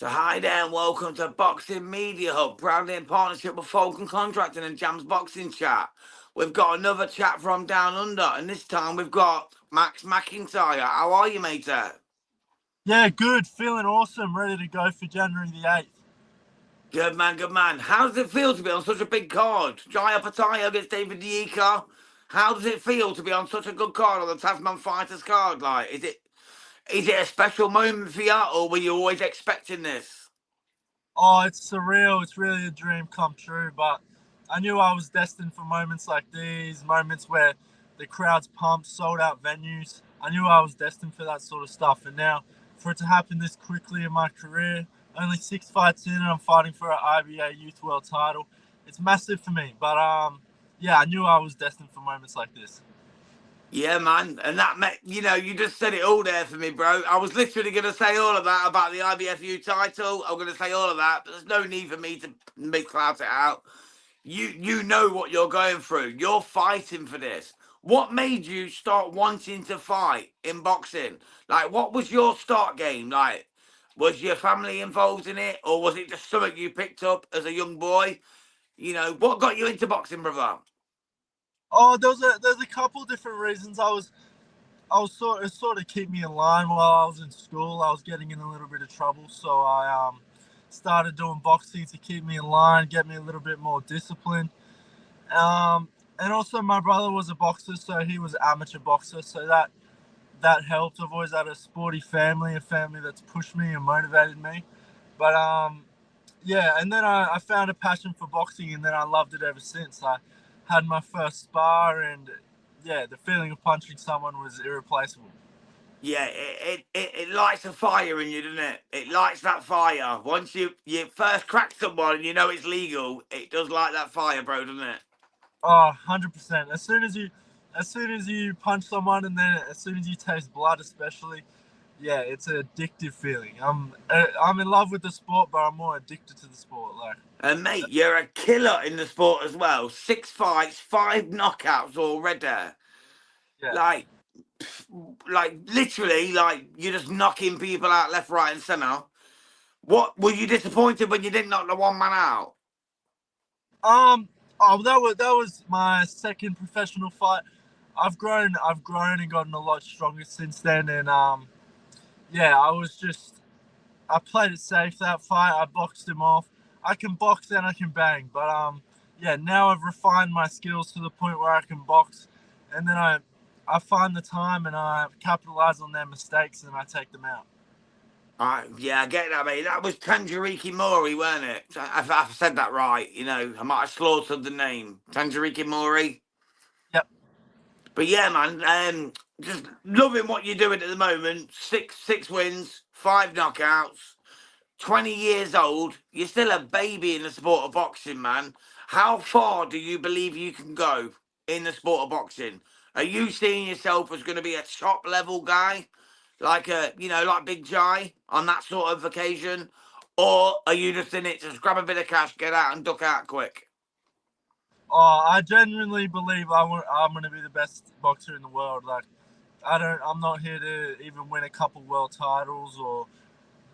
So hi there and welcome to Boxing Media Hub, proudly in partnership with Falcon Contracting and Jam's Boxing Chat. We've got another chat from Down Under, and this time we've got Max McIntyre. How are you, mate? Yeah, good. Feeling awesome. Ready to go for January the 8th. Good man, good man. How does it feel to be on such a big card? Jaya Pataya against David Nyika. How does it feel to be on such a good card on the Tasman Fighters card? Like, is it a special moment for you, or were you always expecting this? Oh, it's surreal. It's really a dream come true. But I knew I was destined for moments like these, moments where the crowd's pumped, sold out venues. I knew I was destined for that sort of stuff. And now for it to happen this quickly in my career, only 6 fights in, and I'm fighting for an IBA Youth World title. It's massive for me. But yeah, I knew I was destined for moments like this. Yeah, man, and that you just said it all there for me, bro. I was literally going to say all of that about the IBFU title. I'm going to say all of that, but there's no need for me to make clout it out. You know what you're going through. You're fighting for this. What made you start wanting to fight in boxing? Like, what was your start game? Like, was your family involved in it, or was it just something you picked up as a young boy? What got you into boxing, brother? Oh, there's a couple different reasons. I was sort of keep me in line while I was in school. I was getting in a little bit of trouble, so I started doing boxing to keep me in line, get me a little bit more discipline. And also my brother was a boxer, so he was an amateur boxer, so that helped. I've always had a sporty family, a family that's pushed me and motivated me. But yeah, and then I found a passion for boxing, and then I loved it ever since. I had my first spar, and yeah, the feeling of punching someone was irreplaceable. Yeah, it lights a fire in you, doesn't it? It lights that fire. Once you first crack someone and you know it's legal, it does light that fire, bro, doesn't it? Oh, 100%. As soon as you punch someone, and then as soon as you taste blood, especially, yeah, it's an addictive feeling. I'm in love with the sport, but I'm more addicted to the sport. Like, And mate, you're a killer in the sport as well. 6 fights, 5 knockouts already. yeah. Like, like literally, like you're just knocking people out left, right, and centre. What were you disappointed when you didn't knock the one man out? Um. Oh, that was my second professional fight. I've grown and gotten a lot stronger since then, and yeah, I played it safe that fight. I boxed him off. I can box and I can bang, but yeah, now I've refined my skills to the point where I can box, and then I find the time and I capitalize on their mistakes and I take them out. Yeah, I get that, mate. That was Tanjiriki Mori, weren't it? I've said that right. I might have slaughtered the name. Tanjiriki Mori. Yep. But yeah, man, just loving what you're doing at the moment. Six wins, 5 knockouts. 20 years old. You're still a baby in the sport of boxing, man. How far do you believe you can go in the sport of boxing? Are you seeing yourself as going to be a top level guy, like like Big Jai on that sort of occasion, or are you just in it to just grab a bit of cash, get out, and duck out quick? Oh, I genuinely believe I'm going to be the best boxer in the world. Like, I'm not here to even win a couple world titles or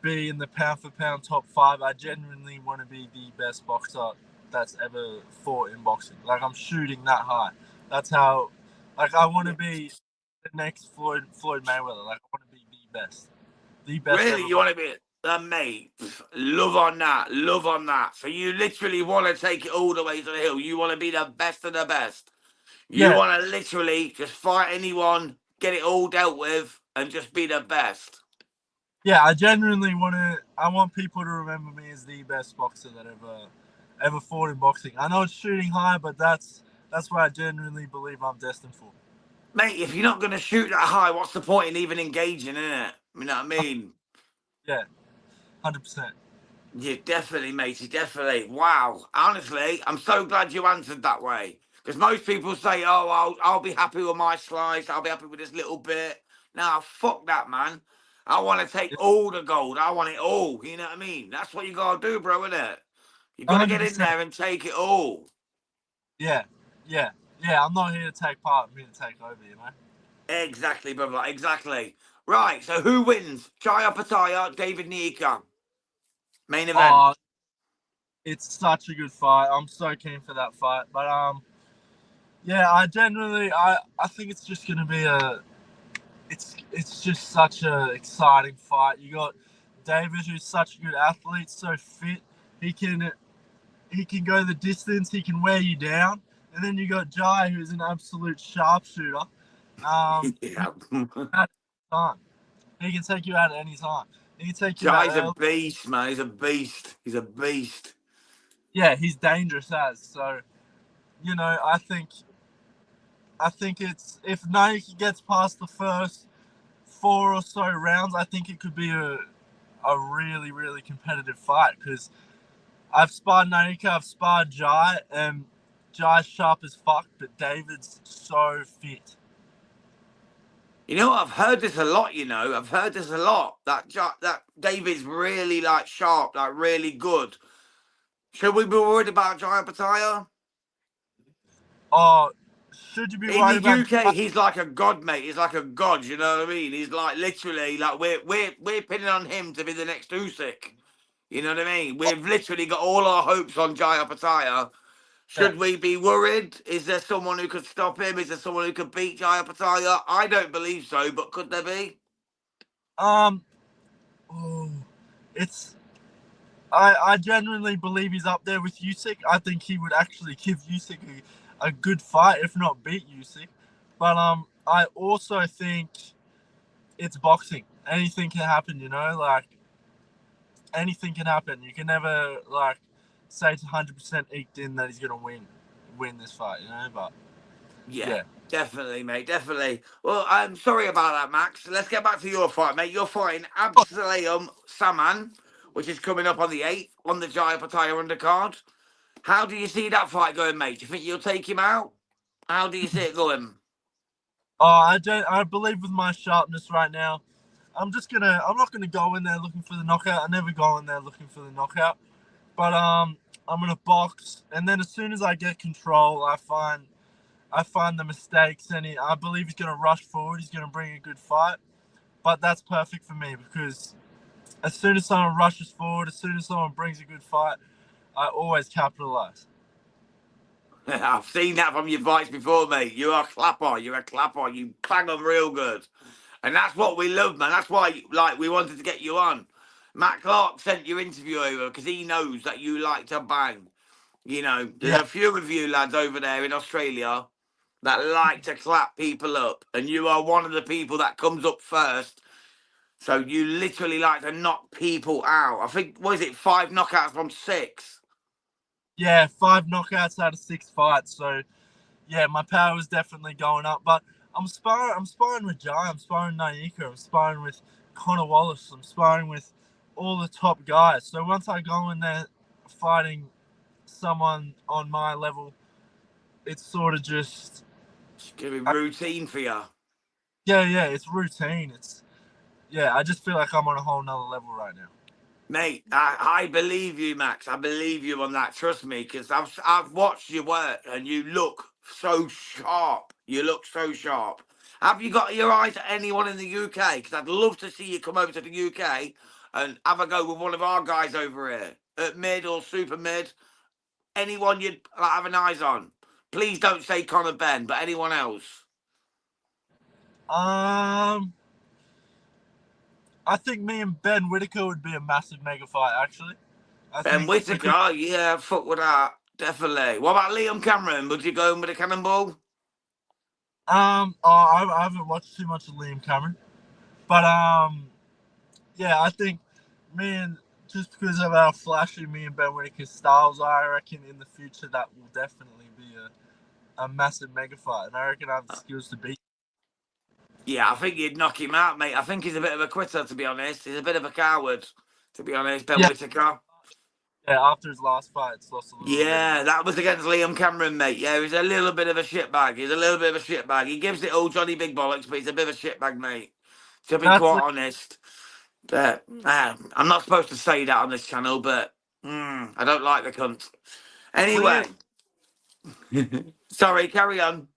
be in the pound for pound top five. I genuinely want to be the best boxer that's ever fought in boxing. Like, I'm shooting that high. That's how. Like, I want to Yeah. be the next Floyd Mayweather. Like, I want to be the best Really, ever you boxer. want to be mate? Love on that, love on that. So you literally want to take it all the way to the hill. You want to be the best of the best. You Yeah, want to literally just fight anyone, get it all dealt with, and just be the best. yeah. I genuinely want to. I want people to remember me as the best boxer that ever fought in boxing. I know it's shooting high, but that's what I genuinely believe I'm destined for. Mate, if you're not going to shoot that high, what's the point in even engaging in it? You know what I mean? Yeah, 100%. Yeah, definitely, matey, definitely. Wow. Honestly, I'm so glad you answered that way. Because most people say, oh, I'll be happy with my slice. I'll be happy with this little bit. Now, fuck that, man. I want to take all the gold. I want it all. You know what I mean? That's what you got to do, bro, innit? You got to get in 100%. there and take it all. Yeah, yeah, yeah. I'm not here to take part. I'm here to take over. You know. Exactly, brother. Exactly. Right. So who wins? Jaya Pataya, David Nyika. Main event. Oh, it's such a good fight. I'm so keen for that fight. But yeah, I think it's just gonna be it's just such a exciting fight. You got David, who's such a good athlete, so fit. He can go the distance. He can wear you down. And then you got Jai, who's an absolute sharpshooter. Yeah. At time, he can take you out at any time. He can take you out Jai's a early. beast, man. He's a beast. He's a beast. Yeah, he's dangerous as. So, I think it's if Nike gets past the first 4 or so rounds, I think it could be a really, really competitive fight because I've sparred Nyika, I've sparred Jai, and Jai's sharp as fuck, but David's so fit. You know, I've heard this a lot. I've heard this a lot. That David's really like sharp, like really good. Should we be worried about Jai Pataya? Oh, should you be In the worried about UK, he's like a god, mate. He's like a god. You know what I mean? He's like literally like we're pinning on him to be the next Usyk. You know what I mean? We've literally got all our hopes on Jai Pataya. Yeah. Should we be worried? Is there someone who could stop him? Is there someone who could beat Jai Pataya? I don't believe so, but could there be? Oh, it's I genuinely believe he's up there with Usyk. I think he would actually give Usyk a good fight, if not beat Usyk. But I also think it's boxing. Anything can happen, like anything can happen. You can never like say it's 100% eked in that he's gonna win this fight, But Yeah, definitely, mate, definitely. Well, I'm sorry about that, Max. Let's get back to your fight, mate. You're fighting Absalom Saman, which is coming up on the 8th on the Jai Pataya undercard. How do you see that fight going, mate? Do you think you'll take him out? How do you see it going? I believe with my sharpness right now, I'm not gonna go in there looking for the knockout. I never go in there looking for the knockout. But I'm gonna box, and then as soon as I get control, I find the mistakes, and I believe he's gonna rush forward. He's gonna bring a good fight, but that's perfect for me because as soon as someone rushes forward, as soon as someone brings a good fight, I always capitalize. I've seen that from your fights before, mate. You're a clapper. You're a clapper. You bang them real good. And that's what we love, man. That's why, like, we wanted to get you on. Matt Clark sent your interview over because he knows that you like to bang. There's Yeah, a few of you lads over there in Australia that like to clap people up, and you are one of the people that comes up first. So you literally like to knock people out. I think, what is it, 5 knockouts from 6? yeah, 5 knockouts out of 6 fights. So yeah, my power is definitely going up. But I'm sparring with Jai. I'm sparring Nyika. I'm sparring with Connor Wallace. I'm sparring with all the top guys. So once I go in there fighting someone on my level, it's sort of just It's going to be routine for you. yeah, it's routine. I just feel like I'm on a whole nother level right now. Mate, I believe you, Max. I believe you on that. Trust me, because I've watched your work and you look so sharp. You look so sharp. Have you got your eyes at anyone in the UK? Because I'd love to see you come over to the UK and have a go with one of our guys over here at mid or super mid. Anyone you'd have an eyes on. Please don't say Conor Ben, but anyone else. I think me and Ben Whitaker would be a massive mega fight. Actually, I Ben think we could. Whittaker, yeah, fuck with that. Definitely. What about Liam Cameron? Would you go in with a cannonball? I haven't watched too much of Liam Cameron, but yeah, I think just because of how flashy me and Ben Whitaker's styles are, I reckon in the future that will definitely be a massive mega fight, and I reckon I have the skills to beat. Yeah, I think you'd knock him out, mate. I think he's a bit of a quitter, to be honest. He's a bit of a coward, to be honest, Ben Whittaker. Yeah, after his last fight, it's lost a little bit. Yeah, that was against Liam Cameron, mate. Yeah, he's a little bit of a shitbag. He's a little bit of a shitbag. He gives it all Johnny Big Bollocks, but he's a bit of a shitbag, mate. To be quite honest. But I'm not supposed to say that on this channel, but I don't like the cunt. Anyway. Sorry, carry on.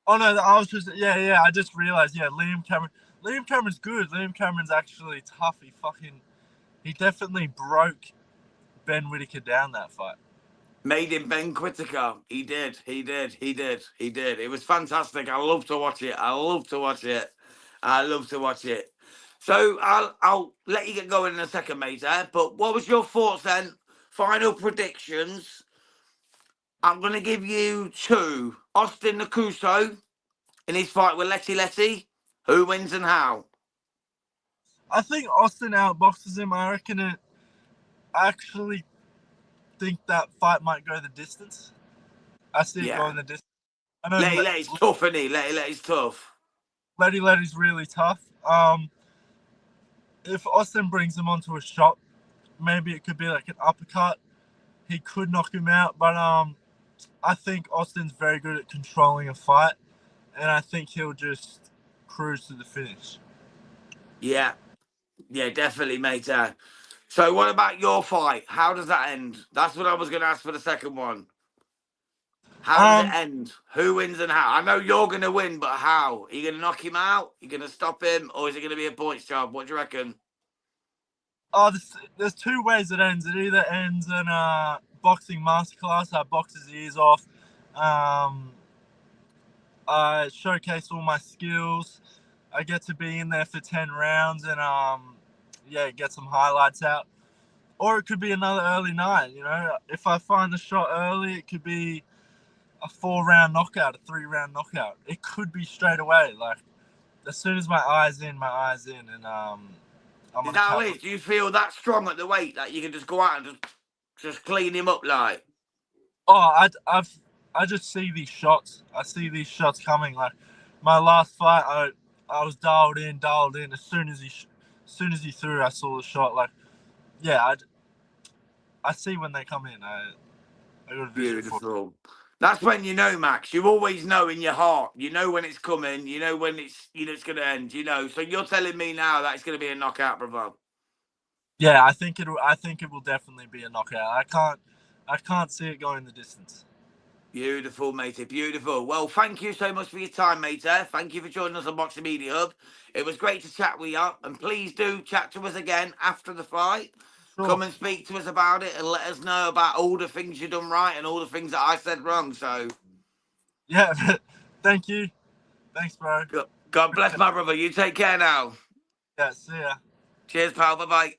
Oh no, I was just I just realized Liam Cameron's good. Liam Cameron's actually tough. He definitely broke Ben Whittaker down that fight. Made him Ben Whittaker. He did. It was fantastic. I love to watch it. So I'll let you get going in a second, mate. But what was your thoughts then? Final predictions. I'm going to give you 2. Austin Nakuso in his fight with Letty. Who wins and how? I think Austin outboxes him. I actually think that fight might go the distance. I see it going the distance. I know Letty's tough, isn't he? Letty's tough. Letty's really tough. If Austin brings him onto a shot, maybe it could be like an uppercut. He could knock him out, but I think Austin's very good at controlling a fight, and I think he'll just cruise to the finish. Yeah, definitely, mate. So what about your fight? How does that end? That's what I was going to ask for the second one. How does it end? Who wins and how? I know you're going to win, but how? Are you going to knock him out? Are you going to stop him? Or is it going to be a points job? What do you reckon? Oh, there's 2 ways it ends. It either ends in a boxing masterclass. I box his ears off. I showcase all my skills. I get to be in there for 10 rounds and get some highlights out. Or it could be another early night. You know, if I find the shot early, it could be a 4-round knockout, a 3-round knockout. It could be straight away. Like as soon as my eyes in, and Is that how it is? Do you feel that strong at the weight that you can just go out and just clean him up like? Oh, I just see these shots. I see these shots coming. Like my last fight, I was dialed in. As soon as he threw, I saw the shot. Like, yeah, I see when they come in. I got a vision for it. Beautiful. That's when you know, Max. You always know in your heart. You know when it's coming. You know when it's it's going to end. You know. So you're telling me now that it's going to be a knockout, bravo. Yeah, I think it will definitely be a knockout. I can't see it going the distance. Beautiful, matey. Beautiful. Well, thank you so much for your time, matey. Thank you for joining us on Boxing Media Hub. It was great to chat with you, and please do chat to us again after the fight. Sure. Come and speak to us about it and let us know about all the things you've done right and all the things that I said wrong. So, yeah, thank you. Thanks, bro. God bless my brother. You take care now. Yeah, see ya. Cheers, pal. Bye-bye.